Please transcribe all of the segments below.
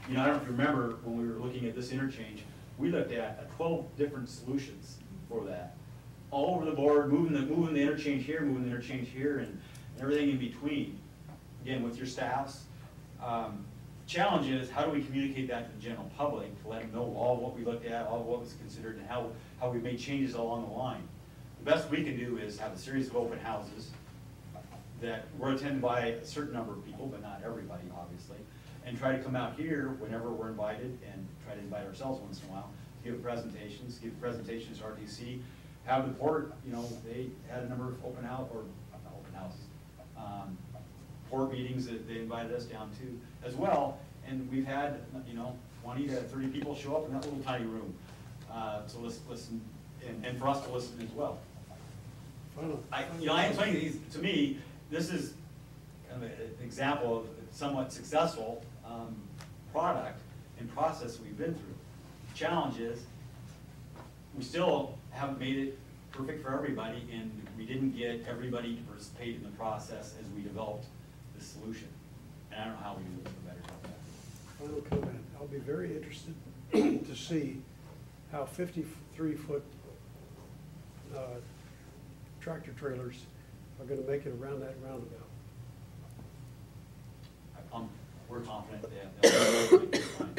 you know, I don't know if you remember when we were looking at this interchange, we looked at 12 different solutions for that. All over the board, moving the interchange here, moving the interchange here, and everything in between. Again, with your staffs. Challenge is, how do we communicate that to the general public to let them know all what we looked at, all what was considered, and how we made changes along the line. The best we can do is have a series of open houses that were attended by a certain number of people, but not everybody, obviously, and try to come out here whenever we're invited and try to invite ourselves once in a while to give presentations to RTC. Have the port, you know, they had a number of open houses, port meetings that they invited us down to as well, and we've had, you know, 20 to 30 people show up in that little tiny room to listen, and for us to listen as well. You know, I am saying these, to me, this is kind of an example of a somewhat successful product and process we've been through. The challenge is we still haven't made it perfect for everybody, and we didn't get everybody to participate in the process as we developed the solution. And I don't know how we do it better about that. Final comment. I'll be very interested to see how 53-foot tractor trailers are going to make it around that roundabout. We're confident they'll be fine.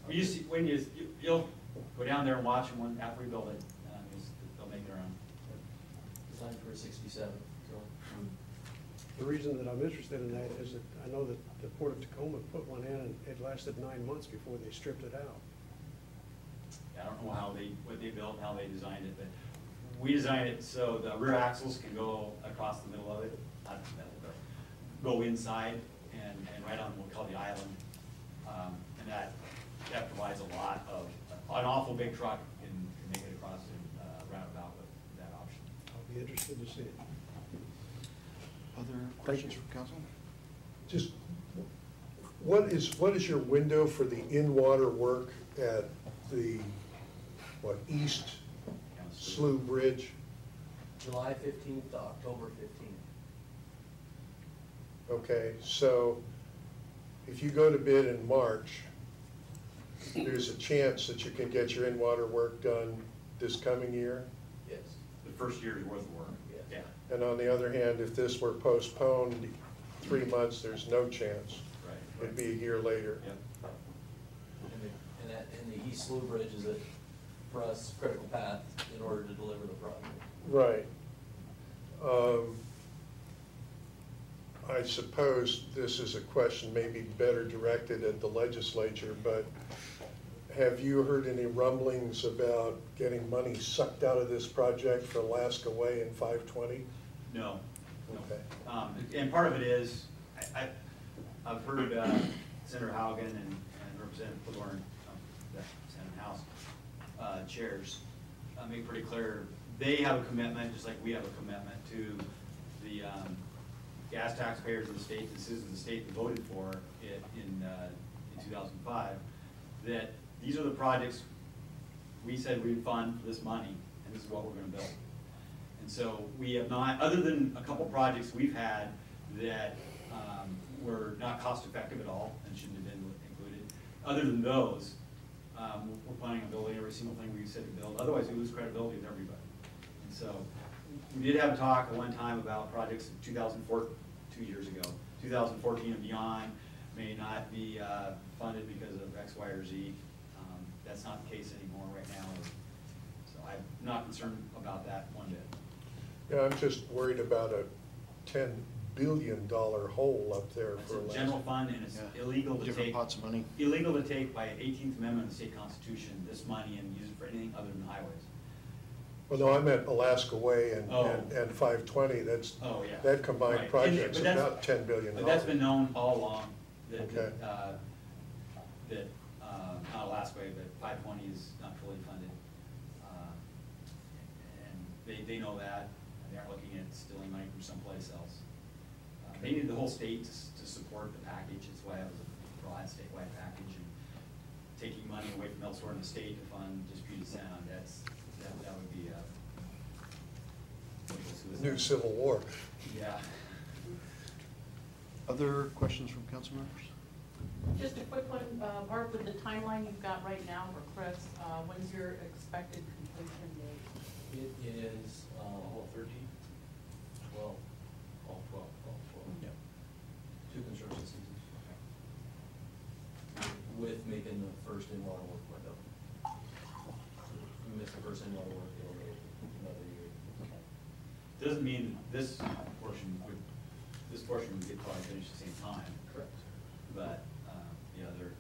You see, when you'll go down there and watch them when after we build it, they'll make it around. Designed for a 67. So. The reason that I'm interested in that is that I know that the Port of Tacoma put one in, and it lasted 9 months before they stripped it out. I don't know what they built, how they designed it, but we designed it so the rear axles can go across the middle of it, not the middle, but go inside and right on what we call the island, and that provides a lot of an awful big truck can make it across the roundabout with that option. I'll be interested to see it. Other questions from council? Just what is your window for the in-water work at the East Slough Bridge? July 15th to October 15th. Okay, so if you go to bid in March, there's a chance that you can get your in-water work done this coming year? Yes. The first year's worth of work. Yes. Yeah. And on the other hand, if this were postponed 3 months, there's no chance. Right. It'd be a year later. Yep. And the East Slough Bridge is for us, critical path in order to deliver the project. Right. I suppose this is a question maybe better directed at the legislature, but have you heard any rumblings about getting money sucked out of this project for Alaska Way and 520? No. Okay. And part of it is, I've heard Senator Haugen and Representative Pudorn, the Senate House chairs, make pretty clear they have a commitment, just like we have a commitment to the gas taxpayers in the state, the citizens of the state that voted for it in 2005, that these are the projects we said we'd fund for this money, and this is what we're going to build. And so we have not, other than a couple projects we've had that were not cost effective at all and shouldn't have been included, other than those, we're planning on building every single thing we said to build. Otherwise, we lose credibility with everybody. And so we did have a talk at one time about projects in 2004, 2 years ago. 2014 and beyond may not be funded because of X, Y, or Z. That's not the case anymore right now. So I'm not concerned about that one bit. Yeah, I'm just worried about a $10 billion hole up there It's for a general fund, and it's illegal to Different take pots of money. illegal to take by 18th Amendment of the state constitution this money and use it for anything other than highways. Well, no, I meant Alaska Way and 520. That's that combined Right. project's about $10 billion. But that's been known all along that Okay. that not Alaska Way, but 520 is not fully funded, and they know that, and they aren't looking at stealing money from someplace else. They need the whole state to support the package. That's why it was a broad statewide package, and taking money away from elsewhere in the state to fund disputed sound, that would be a new civil war. Yeah. Other questions from council members? Just a quick one, Bart, with the timeline you've got right now for Chris, when's your expected completion date? It is, all 13, 12, all 12, Yep. 2 construction seasons. With making the first in-water work window. If we miss the first in-water work, it'll go another year. Doesn't mean this portion would get probably finished at the same time. Correct. But, yeah, they're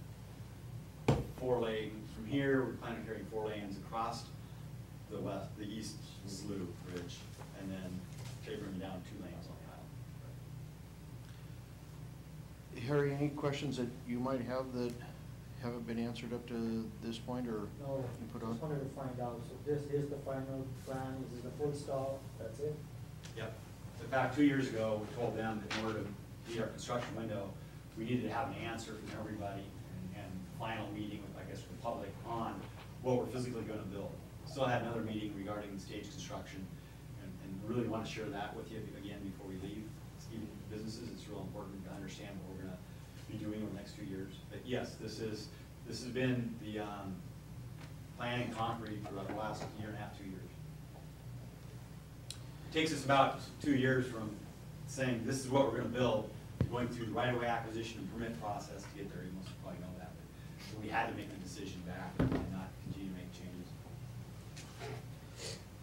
4 lane, from here, we're planning on carrying 4 lanes across the east slough bridge, and then tapering down 2 lanes on the island. Harry, any questions that you might have that haven't been answered up to this point, or No, you put on? just wanted to find out, so this is the final plan, this is the full stop, that's it? Yep. In fact, 2 years ago, we told them that in order to meet our construction window, we needed to have an answer from everybody and final meeting with, I guess, the public on what we're physically gonna build. Still had another meeting regarding stage construction and really want to share that with you again before we leave. Even businesses, it's real important to understand what we're gonna be doing over the next 2 years. But yes, this has been the plan in concrete for the last 1.5 to 2 years. It takes us about 2 years from saying this is what we're gonna build, going through the right-of-way acquisition and permit process to get there. You most probably know that. But we had to make the decision back and not continue to make changes.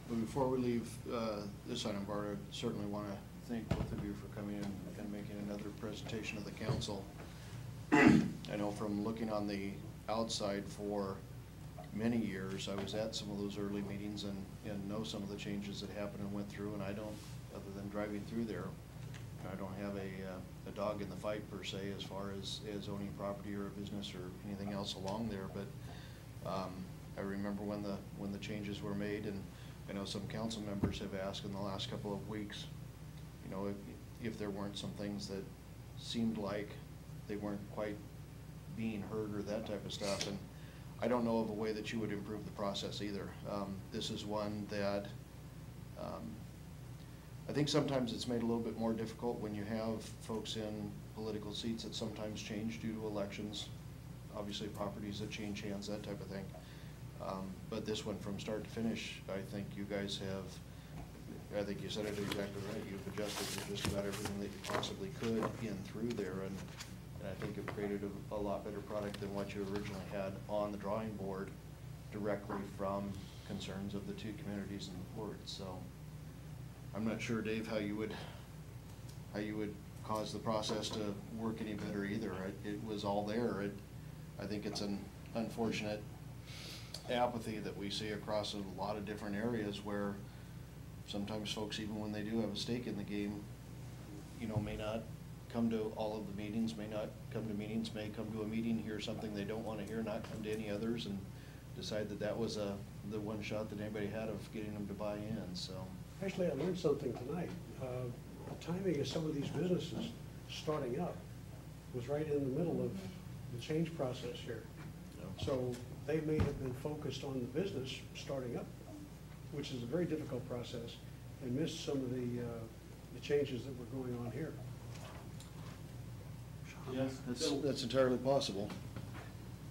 But before we leave this item, Bart, I certainly want to thank both of you for coming in and making another presentation of the council. I know from looking on the outside for many years, I was at some of those early meetings and know some of the changes that happened and went through, and I don't, other than driving through there, I don't have a dog in the fight per se as far as owning property or a business or anything else along there, but I remember when the changes were made, and I know some council members have asked in the last couple of weeks, you know, if there weren't some things that seemed like they weren't quite being heard or that type of stuff, and I don't know of a way that you would improve the process either. This is one that I think sometimes it's made a little bit more difficult when you have folks in political seats that sometimes change due to elections, obviously properties that change hands, that type of thing. But this one, from start to finish, I think you guys have, I think you said it exactly right, you've adjusted to just about everything that you possibly could in through there, and I think you've created a lot better product than what you originally had on the drawing board directly from concerns of the 2 communities in the port. So I'm not sure, Dave, how you would cause the process to work any better either. It was all there. I think it's an unfortunate apathy that we see across a lot of different areas where sometimes folks, even when they do have a stake in the game, you know, may not come to all of the meetings, may not come to meetings, may come to a meeting, hear something they don't want to hear, not come to any others, and decide that that was the one shot that anybody had of getting them to buy in, so. Actually, I learned something tonight. The timing of some of these businesses starting up was right in the middle of the change process here. So they may have been focused on the business starting up, which is a very difficult process, and missed some of the changes that were going on here. Yes. That's entirely possible.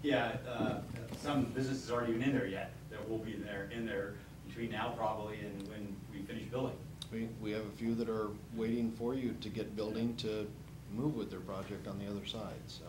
Yeah, some businesses aren't even in there yet, that will be in there between now probably and when we finish building. We have a few that are waiting for you to get building to move with their project on the other side, so.